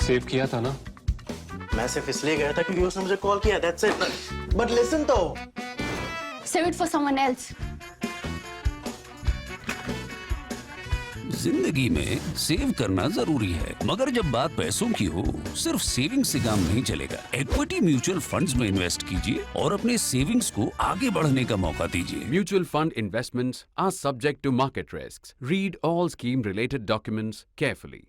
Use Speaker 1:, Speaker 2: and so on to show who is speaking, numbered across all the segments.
Speaker 1: Save किया था ना?
Speaker 2: मैं सिर्फ इसलिए गया था क्योंकि उसने मुझे कॉल किया, that's it. But listen तो.
Speaker 3: Save it for someone else.
Speaker 4: जिंदगी में सेव करना जरूरी है, मगर जब बात पैसों की हो, सिर्फ सेविंग से काम नहीं चलेगा। इक्विटी म्यूचुअल फंड्स में इन्वेस्ट कीजिए और अपने सेविंग्स को आगे बढ़ने का मौका दीजिए।
Speaker 5: Mutual fund investments are subject to market risks. Read all scheme-related documents carefully.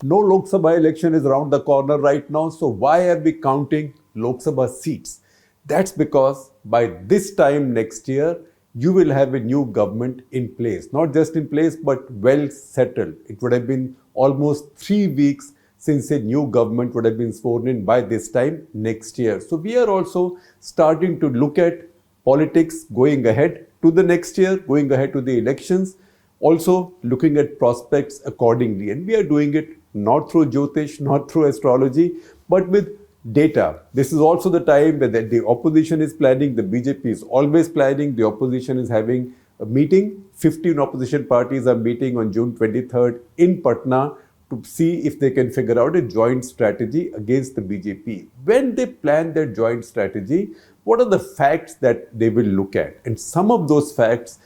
Speaker 6: No Lok Sabha election is around the corner right now, so why are we counting Lok Sabha seats? That's because by this time next year, you will have a new government in place. Not just in place, but well settled. It would have been almost 3 weeks since a new government would have been sworn in by this time next year. So we are also starting to look at politics going ahead to the next year, going ahead to the elections, also looking at prospects accordingly. And we are doing it not through Jyotish, not through astrology, but with data. This is also the time that the opposition is planning, the BJP is always planning, the opposition is having a meeting. 15 opposition parties are meeting on June 23rd in Patna to see if they can figure out a joint strategy against the BJP. When they plan their joint strategy, what are the facts that they will look at? And some of those facts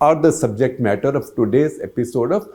Speaker 6: are the subject matter of today's episode of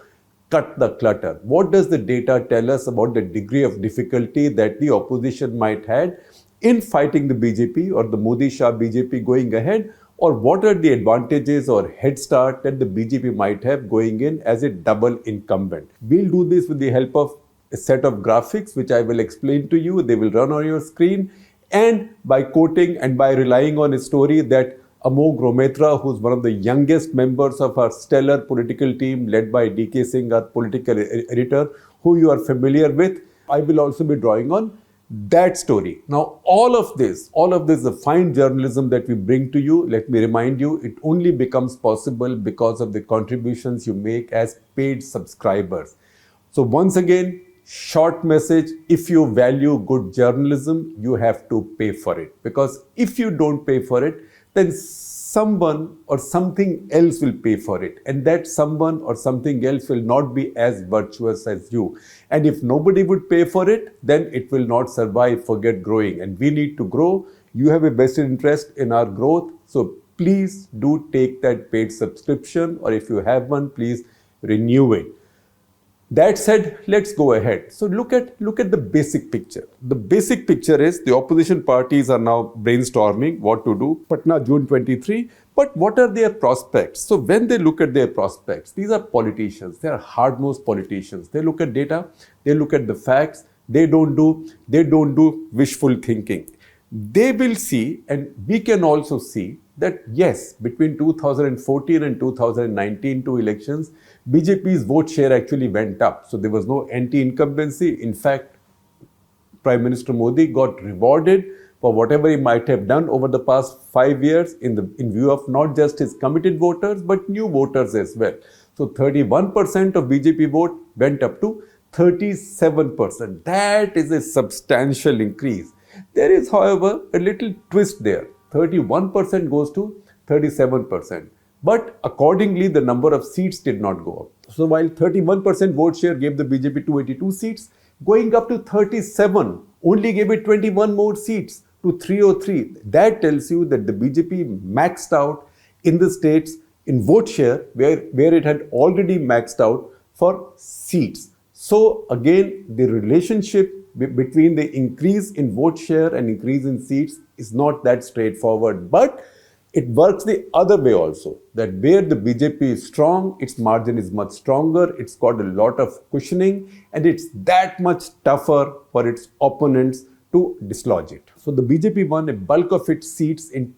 Speaker 6: Cut the Clutter. What does the data tell us about the degree of difficulty that the opposition might have in fighting the BJP or the Modi-Shah BJP going ahead? Or what are the advantages or head start that the BJP might have going in as a double incumbent? We'll do this with the help of a set of graphics which I will explain to you. They will run on your screen, and by quoting and by relying on a story that Amog Rometra, who's one of the youngest members of our stellar political team led by DK Singh, our political editor, who you are familiar with, I will also be drawing on that story. Now, all of this, the fine journalism that we bring to you, let me remind you, it only becomes possible because of the contributions you make as paid subscribers. So once again, short message, if you value good journalism, you have to pay for it. Because if you don't pay for it, then someone or something else will pay for it. And that someone or something else will not be as virtuous as you. And if nobody would pay for it, then it will not survive, forget growing. And we need to grow. You have a vested interest in our growth. So please do take that paid subscription, or if you have one, please renew it. That said, let's go ahead. So look at the basic picture. The basic picture is the opposition parties are now brainstorming what to do. Patna, June 23. But what are their prospects? So when they look at their prospects, these are politicians. They are hard-nosed politicians. They look at data. They look at the facts. They don't do wishful thinking. They will see, and we can also see, that yes, between 2014 and 2019 two elections, BJP's vote share actually went up. So there was no anti-incumbency. In fact, Prime Minister Modi got rewarded for whatever he might have done over the past 5 years in view of not just his committed voters, but new voters as well. So 31% of BJP vote went up to 37%. That is a substantial increase. There is, however, a little twist there. 31% goes to 37%. But accordingly, the number of seats did not go up. So while 31% vote share gave the BJP 282 seats, going up to 37 only gave it 21 more seats to 303. That tells you that the BJP maxed out in the states in vote share where it had already maxed out for seats. So again, the relationship between the increase in vote share and increase in seats is not that straightforward. But it works the other way also, that where the BJP is strong, its margin is much stronger, it's got a lot of cushioning, and it's that much tougher for its opponents to dislodge it. So the BJP won a bulk of its seats in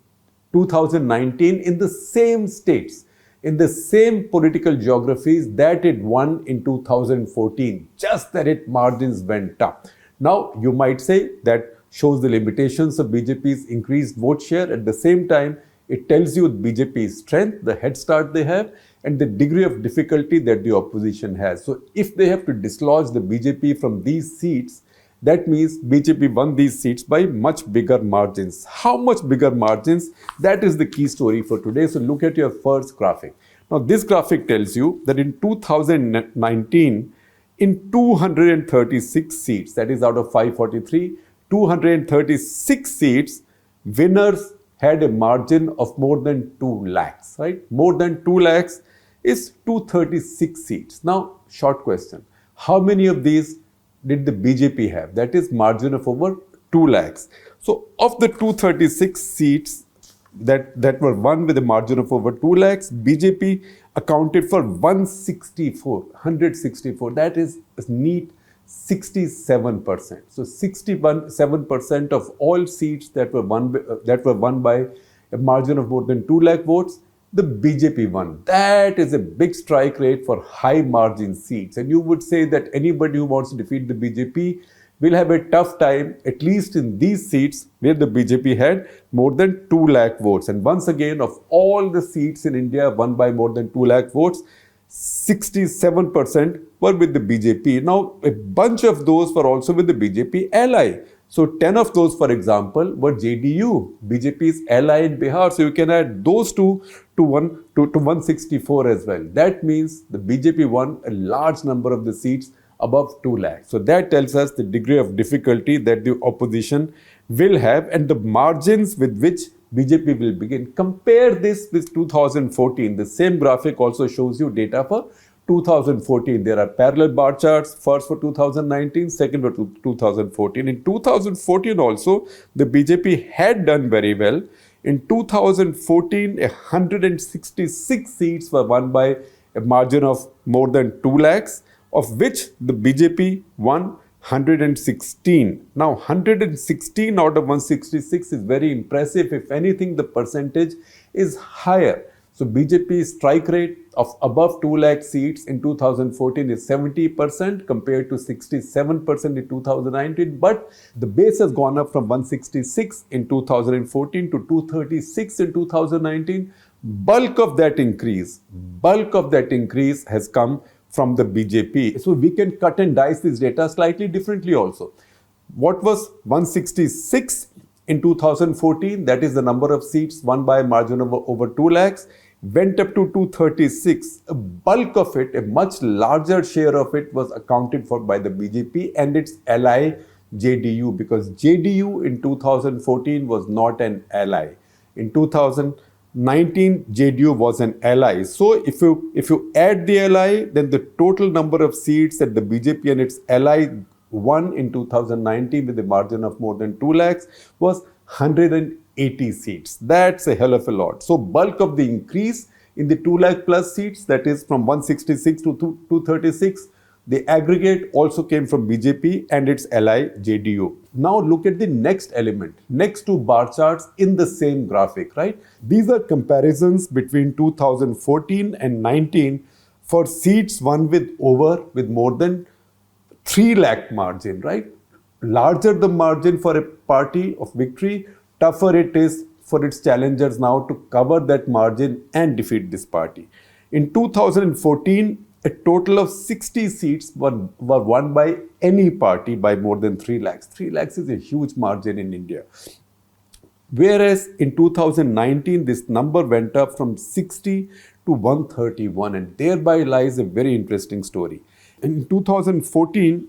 Speaker 6: 2019 in the same states, in the same political geographies that it won in 2014, just that its margins went up. Now, you might say that shows the limitations of BJP's increased vote share. At the same time, it tells you BJP's strength, the head start they have, and the degree of difficulty that the opposition has. So if they have to dislodge the BJP from these seats, that means BJP won these seats by much bigger margins. How much bigger margins? That is the key story for today. So look at your first graphic. Now this graphic tells you that in 2019, in 236 seats, that is out of 543, 236 seats, winners had a margin of more than 2 lakhs, right? More than 2 lakhs is 236 seats. Now, short question. How many of these did the BJP have? That is margin of over 2 lakhs. So, of the 236 seats that were won with a margin of over 2 lakhs, BJP accounted for 164. That is a neat 67%. So 67% of all seats that were won by a margin of more than 2 lakh votes, the BJP won. That is a big strike rate for high margin seats. And you would say that anybody who wants to defeat the BJP will have a tough time, at least in these seats where the BJP had more than 2 lakh votes. And once again, of all the seats in India won by more than 2 lakh votes, 67% were with the BJP. Now, a bunch of those were also with the BJP ally. So 10 of those, for example, were JDU, BJP's ally in Bihar. So you can add those two to 164 as well. That means the BJP won a large number of the seats above 2 lakhs. So that tells us the degree of difficulty that the opposition will have and the margins with which BJP will begin. Compare this with 2014. The same graphic also shows you data for 2014. There are parallel bar charts, first for 2019, second for 2014. In 2014 also, the BJP had done very well. In 2014, 166 seats were won by a margin of more than 2 lakhs, of which the BJP won 116. Now, 116 out of 166 is very impressive. If anything, the percentage is higher. So, BJP's strike rate of above 2 lakh seats in 2014 is 70% compared to 67% in 2019. But the base has gone up from 166 in 2014 to 236 in 2019. Bulk of that increase has come from the BJP. So we can cut and dice this data slightly differently also. What was 166 in 2014, that is the number of seats won by a margin of over 2 lakhs, went up to 236. A bulk of it, a much larger share of it was accounted for by the BJP and its ally JDU, because JDU in 2014 was not an ally. In 2019, JDU was an ally. So if you add the ally, then the total number of seats that the BJP and its ally won in 2019 with a margin of more than 2 lakhs was 180 seats. That's a hell of a lot. So bulk of the increase in the 2 lakh plus seats, that is from 166 to 236, the aggregate also came from BJP and its ally JDU. Now look at the next element, next two bar charts in the same graphic, right? These are comparisons between 2014 and 19 for seats won with more than 3 lakh margin, right? Larger the margin for a party of victory, tougher it is for its challengers now to cover that margin and defeat this party. In 2014, a total of 60 seats were won by any party by more than 3 lakhs. 3 lakhs is a huge margin in India. Whereas in 2019, this number went up from 60 to 131, and thereby lies a very interesting story. In 2014,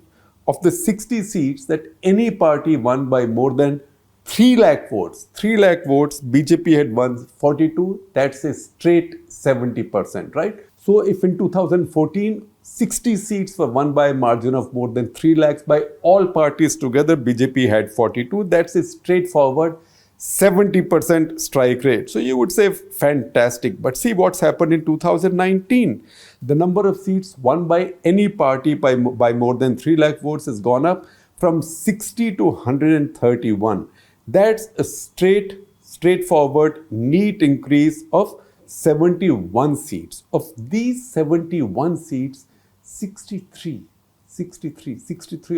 Speaker 6: of the 60 seats that any party won by more than 3 lakh votes, BJP had won 42, that's a straight 70%, right? So if in 2014, 60 seats were won by a margin of more than 3 lakhs by all parties together, BJP had 42, that's a straightforward 70% strike rate. So you would say fantastic. But see what's happened in 2019. The number of seats won by any party by more than 3 lakh votes has gone up from 60 to 131. That's a straightforward, neat increase of 71 seats. Of these 71 seats, 63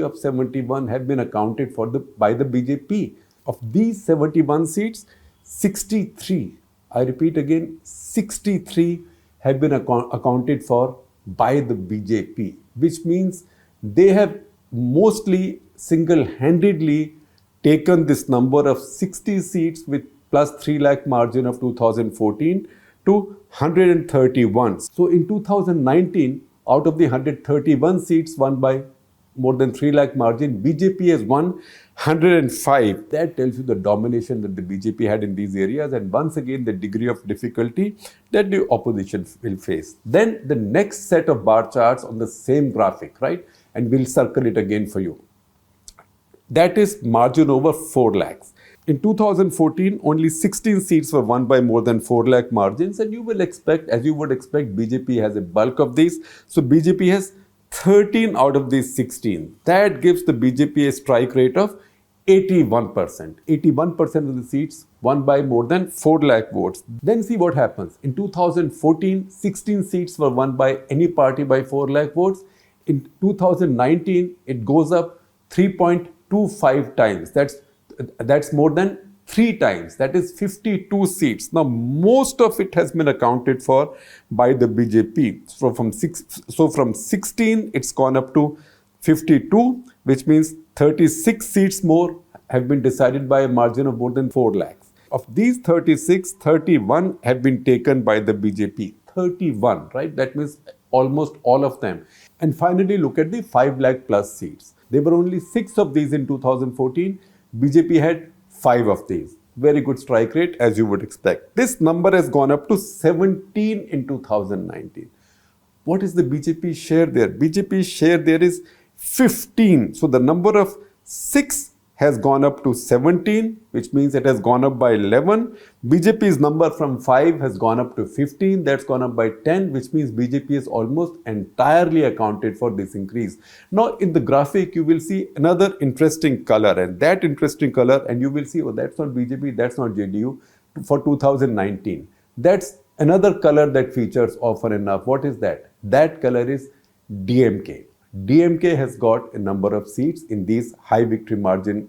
Speaker 6: of 71 have been accounted for by the BJP. Of these 71 seats, 63, I repeat again, 63 have been accounted for by the BJP, which means they have mostly single-handedly taken this number of 60 seats with plus 3 lakh margin of 2014 to 131. So in 2019, Out of the 131 seats won by more than 3 lakh margin, BJP has won 105. That tells you the domination that the BJP had in these areas, and once again the degree of difficulty that the opposition will face. Then the next set of bar charts on the same graphic, right? And we'll circle it again for you. That is margin over 4 lakhs. In 2014, only 16 seats were won by more than 4 lakh margins, and you will expect, as you would expect, BJP has a bulk of these. So BJP has 13 out of these 16. That gives the BJP a strike rate of 81%. 81% of the seats won by more than 4 lakh votes. Then see what happens. In 2014, 16 seats were won by any party by 4 lakh votes. In 2019, it goes up 3.25 times. That's more than 3 times. That is 52 seats. Now, most of it has been accounted for by the BJP. So from 16, it's gone up to 52, which means 36 seats more have been decided by a margin of more than 4 lakhs. Of these 36, 31 have been taken by the BJP. 31, right? That means almost all of them. And finally, look at the 5 lakh plus seats. There were only 6 of these in 2014. BJP had 5 of these. Very good strike rate, as you would expect. This number has gone up to 17 in 2019. What is the BJP share there? BJP share there is 15. So the number of 6 has gone up to 17, which means it has gone up by 11. BJP's number from 5 has gone up to 15. That's gone up by 10, which means BJP is almost entirely accounted for this increase. Now, in the graphic, you will see another interesting color, and that interesting color, and you will see, oh, that's not BJP, that's not JDU for 2019. That's another color that features often enough. What is that? That color is DMK. DMK has got a number of seats in these high victory margin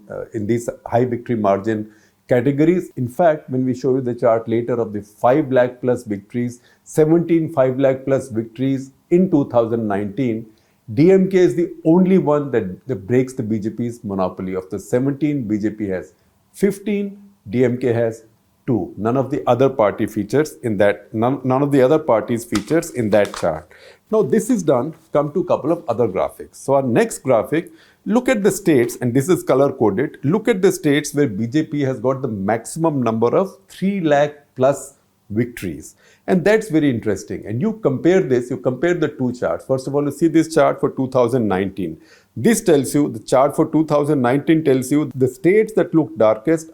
Speaker 6: categories. In fact, when we show you the chart later of the 5 lakh plus victories, 17 5 lakh plus victories in 2019, DMK is the only one that breaks the BJP's monopoly. Of the 17, BJP has 15, DMK has 2. None of the other party features in that. None of the other parties features in that chart. Now this is done. Come to a couple of other graphics. So our next graphic, look at the states, and this is color coded. Look at the states where BJP has got the maximum number of 3 lakh plus victories, and that's very interesting. And you compare this. You compare the two charts. First of all, you see this chart for 2019. This tells you, the chart for 2019 tells you the states that look darkest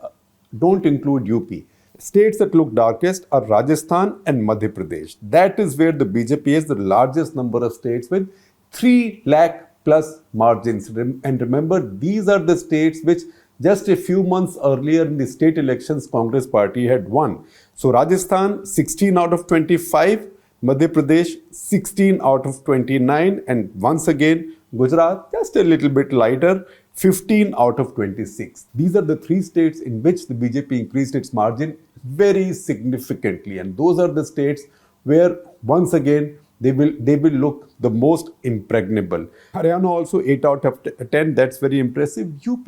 Speaker 6: don't include UP. States that look darkest are Rajasthan and Madhya Pradesh. That is where the BJP has the largest number of states with 3 lakh plus margins. And remember, these are the states which just a few months earlier in the state elections, Congress party had won. So Rajasthan, 16 out of 25, Madhya Pradesh, 16 out of 29, and once again, Gujarat, just a little bit lighter, 15 out of 26. These are the 3 states in which the BJP increased its margin very significantly, and those are the states where once again they will look the most impregnable. Haryana also 8 out of 10. That's very impressive. UP,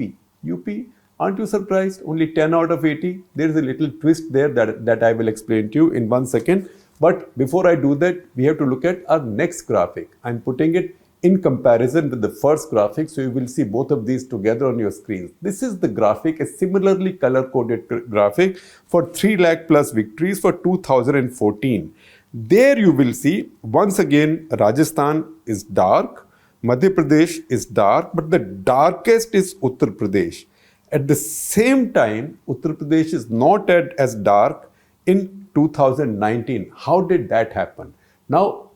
Speaker 6: aren't you surprised? Only 10 out of 80. There is a little twist there that I will explain to you in 1 second. But before I do that, we have to look at our next graphic. I'm putting it in comparison with the first graphic, so you will see both of these together on your screens. This is the graphic, a similarly color-coded graphic for 3 lakh plus victories for 2014. There you will see, once again, Rajasthan is dark, Madhya Pradesh is dark, but the darkest is Uttar Pradesh. At the same time, Uttar Pradesh is not as dark in 2019. How did that happen? Now,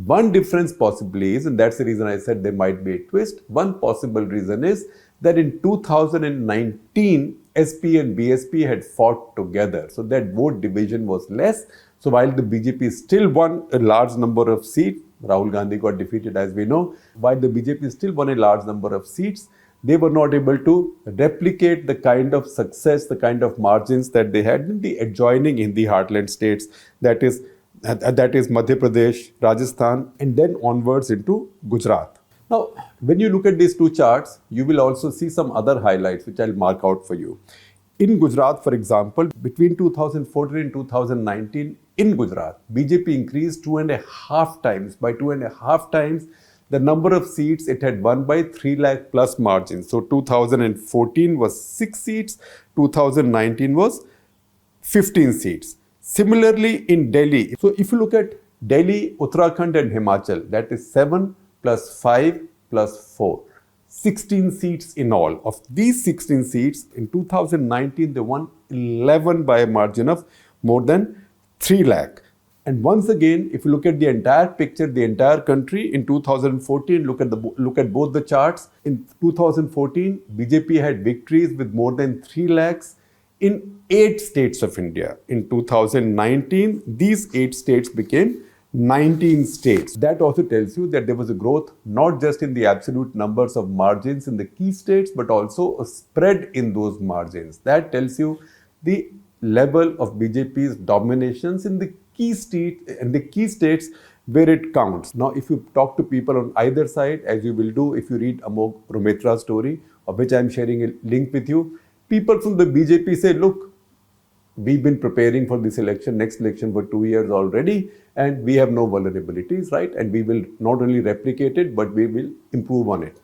Speaker 6: one difference possibly is, and that's the reason I said there might be a twist, one possible reason is that in 2019, SP and BSP had fought together. So that vote division was less. So while the BJP still won a large number of seats, Rahul Gandhi got defeated as we know, while the BJP still won a large number of seats, they were not able to replicate the kind of success, the kind of margins that they had in the adjoining Hindi heartland states, that is Madhya Pradesh, Rajasthan, and then onwards into Gujarat. Now, when you look at these two charts, you will also see some other highlights which I'll mark out for you. in Gujarat, for example, between 2014 and 2019, in Gujarat, BJP increased 2.5 times. By 2.5 times, the number of seats it had won by 3 lakh plus margin. So 2014 was 6 seats, 2019 was 15 seats. Similarly, in Delhi, so if you look at Delhi, Uttarakhand and Himachal, that is 7 plus 5 plus 4. 16 seats in all. Of these 16 seats, in 2019, they won 11 by a margin of more than 3 lakh. And once again, if you look at the entire picture, the entire country, in 2014, look at both the charts. In 2014, BJP had victories with more than 3 lakhs in 8 states of India. In 2019, these 8 states became 19 states. That also tells you that there was a growth not just in the absolute numbers of margins in the key states, but also a spread in those margins. That tells you the level of BJP's dominations in the key states where it counts. Now, if you talk to people on either side, as you will do if you read Amog Rometra's story, of which I am sharing a link with you, people from the BJP say, look, we've been preparing for this election, next election for 2 years already, and we have no vulnerabilities, right? And we will not only replicate it, but we will improve on it.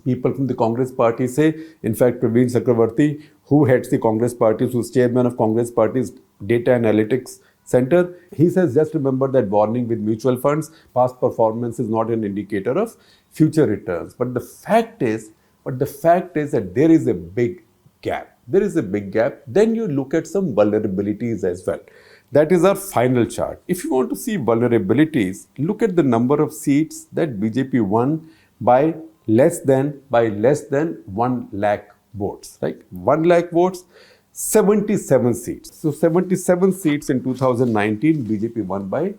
Speaker 6: People from the Congress party say, in fact, Praveen Chakravarti, who heads the Congress party, who's chairman of Congress party's data analytics center, he says, just remember that warning with mutual funds, past performance is not an indicator of future returns. But the fact is that there is a big gap. There is a big gap. Then you look at some vulnerabilities as well. That is our final chart. If you want to see vulnerabilities, look at the number of seats that BJP won by less than 1 lakh votes, right? 1 lakh votes, 77 seats. So 77 seats in 2019, BJP won by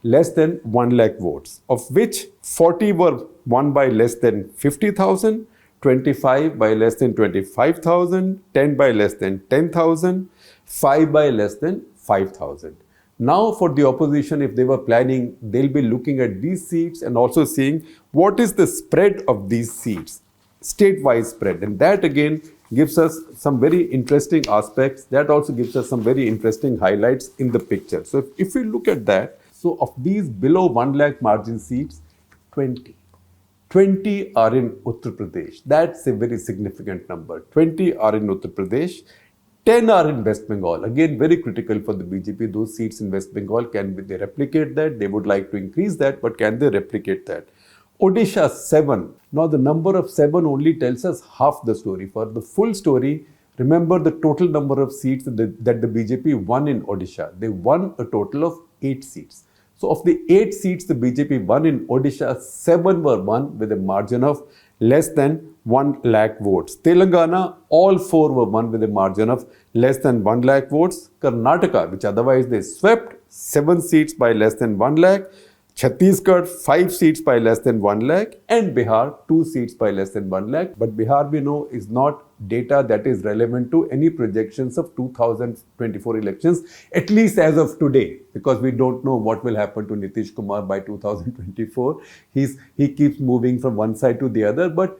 Speaker 6: less than 1 lakh votes, of which 40 were won by less than 50,000, 25 by less than 25,000, 10 by less than 10,000, 5 by less than 5,000. Now for the opposition, if they were planning, they'll be looking at these seats and also seeing what is the spread of these seats, statewide spread. And that again gives us some very interesting aspects. That also gives us some very interesting highlights in the picture. So if we look at that, so of these below 1 lakh margin seats, 20 are in Uttar Pradesh. That's a very significant number. 20 are in Uttar Pradesh. 10 are in West Bengal. Again, very critical for the BJP. Those seats in West Bengal, can they replicate that? They would like to increase that, but can they replicate that? Odisha, 7. Now, the number of 7 only tells us half the story. For the full story, remember the total number of seats that the BJP won in Odisha. They won a total of 8 seats. So of the 8 seats the BJP won in Odisha, 7 were won with a margin of less than 1 lakh votes. Telangana, all 4 were won with a margin of less than 1 lakh votes. Karnataka, which otherwise they swept, 7 seats by less than 1 lakh. Chhattisgarh, 5 seats by less than 1 lakh. And Bihar, 2 seats by less than 1 lakh. But Bihar, we know, is not data that is relevant to any projections of 2024 elections, at least as of today, because we don't know what will happen to Nitish Kumar by 2024. He keeps moving from one side to the other, but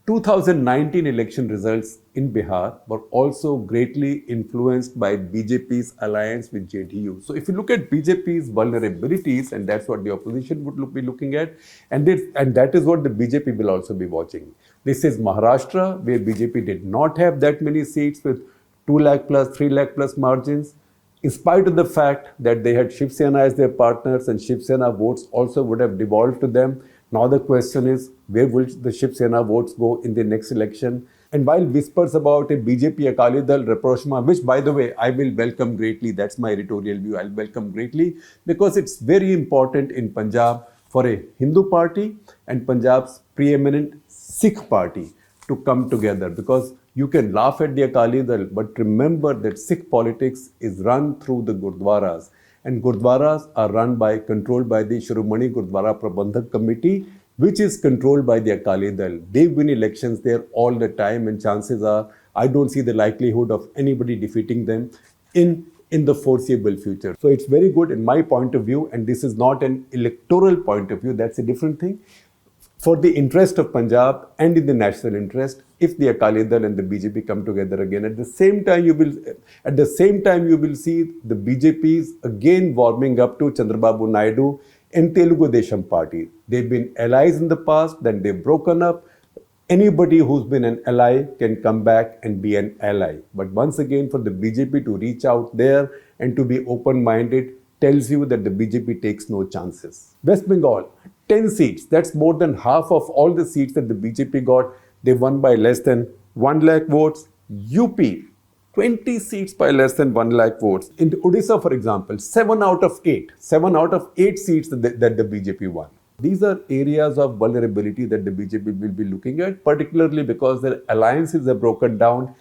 Speaker 6: 2019 election results in Bihar were also greatly influenced by BJP's alliance with JDU. So if you look at BJP's vulnerabilities, and that's what the opposition would be looking at, and that is what the BJP will also be watching. This is Maharashtra, where BJP did not have that many seats with 2 lakh plus, 3 lakh plus margins, in spite of the fact that they had Shiv Sena as their partners, and Shiv Sena votes also would have devolved to them. Now the question is, where will the Shiv Sena votes go in the next election? And while whispers about a BJP Akali Dal rapprochement, which by the way, I will welcome greatly, that's my editorial view, I'll welcome greatly, because it's very important in Punjab for a Hindu party and Punjab's preeminent Sikh party to come together, because you can laugh at the Akali Dal, but remember that Sikh politics is run through the Gurdwaras. And Gurdwaras are controlled by the Shiromani Gurdwara Prabandhak Committee, which is controlled by the Akali Dal. They win elections there all the time, and chances are, I don't see the likelihood of anybody defeating them in the foreseeable future. So it's very good in my point of view, and this is not an electoral point of view, that's a different thing. for the interest of Punjab and in the national interest, if the Akali Dal and the BJP come together again, at the same time you will see the BJPs again warming up to Chandrababu Naidu and Telugu Desam party. They've been allies in the past, then they've broken up. Anybody who's been an ally can come back and be an ally. But once again, for the BJP to reach out there and to be open-minded tells you that the BJP takes no chances. West Bengal, 10 seats. That's more than half of all the seats that the BJP got. They won by less than 1 lakh votes. UP, 20 seats by less than 1 lakh votes. In Odisha, for example, 7 out of 8 seats that the BJP won. These are areas of vulnerability that the BJP will be looking at, particularly because their alliances are broken down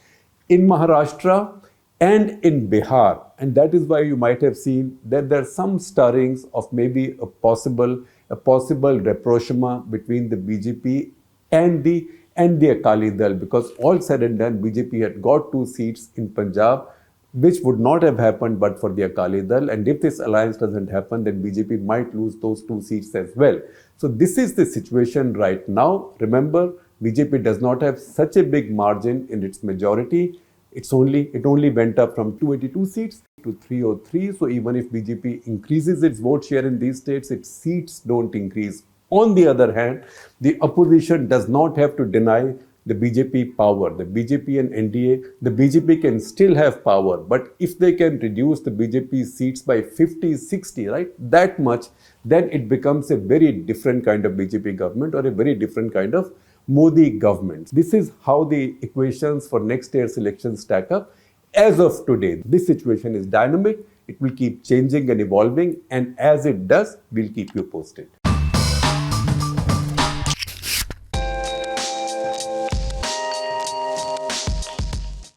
Speaker 6: in Maharashtra and in Bihar. And that is why you might have seen that there are some stirrings of maybe a possible rapprochement between the BJP and the Akali Dal, because all said and done, BJP had got 2 seats in Punjab, which would not have happened but for the Akali Dal. And if this alliance doesn't happen, then BJP might lose those 2 seats as well. So this is the situation right now. Remember, BJP does not have such a big margin in its majority. It only went up from 282 seats to 303. So even if BJP increases its vote share in these states, its seats don't increase. On the other hand, the opposition does not have to deny the BJP power. The BJP and NDA, the BJP can still have power, but if they can reduce the BJP seats by 50, 60, right, that much, then it becomes a very different kind of BJP government or a very different kind of Modi government. This is how the equations for next year's elections stack up. As of today, this situation is dynamic. It will keep changing and evolving, and as it does, we'll keep you posted.